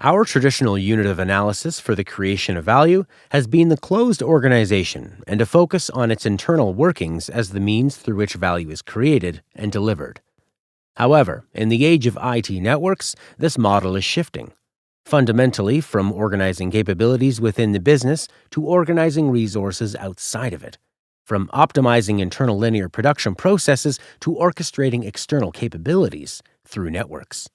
Our traditional unit of analysis for the creation of value has been the closed organization and a focus on its internal workings as the means through which value is created and delivered. However, in the age of IT networks, this model is shifting, fundamentally from organizing capabilities within the business to organizing resources outside of it, from optimizing internal linear production processes to orchestrating external capabilities through networks.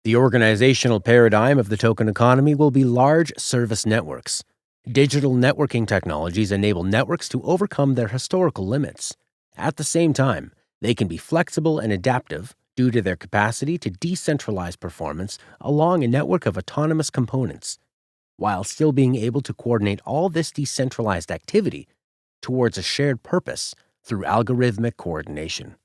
The organizational paradigm of the token economy will be large service networks. Digital networking technologies enable networks to overcome their historical limits. At the same time, they can be flexible and adaptive due to their capacity to decentralize performance along a network of autonomous components, while still being able to coordinate all this decentralized activity towards a shared purpose through algorithmic coordination.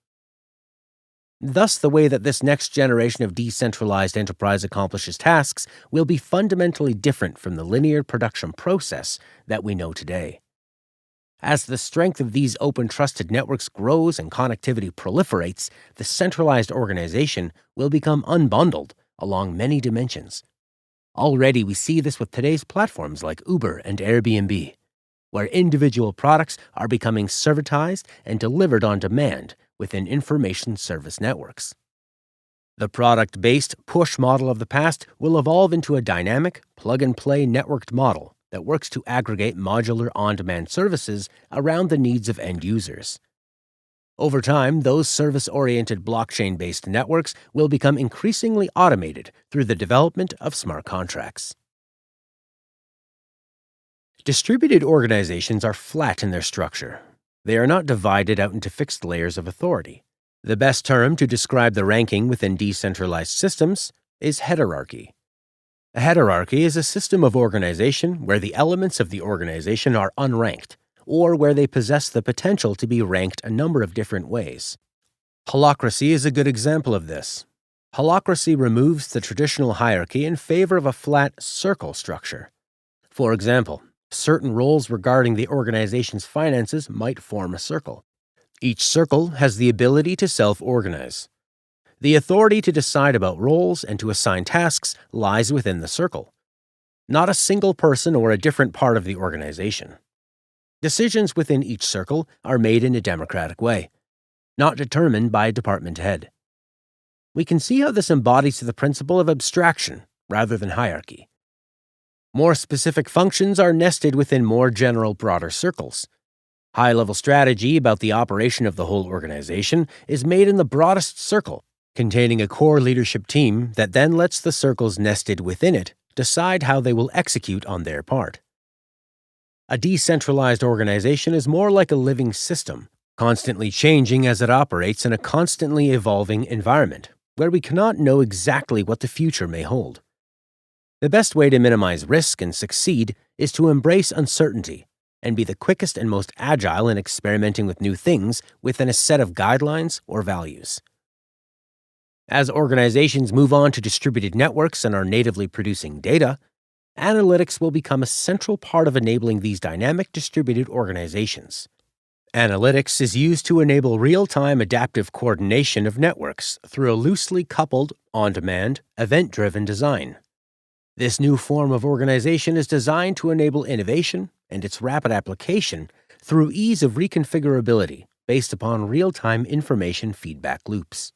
Thus, the way that this next generation of decentralized enterprise accomplishes tasks will be fundamentally different from the linear production process that we know today. As the strength of these open trusted networks grows and connectivity proliferates, the centralized organization will become unbundled along many dimensions. Already we see this with today's platforms like Uber and Airbnb, where individual products are becoming servitized and delivered on demand within information service networks. The product-based push model of the past will evolve into a dynamic, plug-and-play networked model that works to aggregate modular on-demand services around the needs of end users. Over time, those service-oriented blockchain-based networks will become increasingly automated through the development of smart contracts. Distributed organizations are flat in their structure. They are not divided out into fixed layers of authority. The best term to describe the ranking within decentralized systems is hierarchy. A hierarchy is a system of organization where the elements of the organization are unranked, or where they possess the potential to be ranked a number of different ways. Holacracy is a good example of this. Holacracy removes the traditional hierarchy in favor of a flat circle structure. For example, certain roles regarding the organization's finances might form a circle. Each circle has the ability to self-organize. The authority to decide about roles and to assign tasks lies within the circle, not a single person or a different part of the organization. Decisions within each circle are made in a democratic way, not determined by a department head. We can see how this embodies the principle of abstraction rather than hierarchy. More specific functions are nested within more general, broader circles. High-level strategy about the operation of the whole organization is made in the broadest circle, containing a core leadership team that then lets the circles nested within it decide how they will execute on their part. A decentralized organization is more like a living system, constantly changing as it operates in a constantly evolving environment, where we cannot know exactly what the future may hold. The best way to minimize risk and succeed is to embrace uncertainty and be the quickest and most agile in experimenting with new things within a set of guidelines or values. As organizations move on to distributed networks and are natively producing data, analytics will become a central part of enabling these dynamic distributed organizations. Analytics is used to enable real-time adaptive coordination of networks through a loosely coupled, on-demand, event-driven design. This new form of organization is designed to enable innovation and its rapid application through ease of reconfigurability based upon real-time information feedback loops.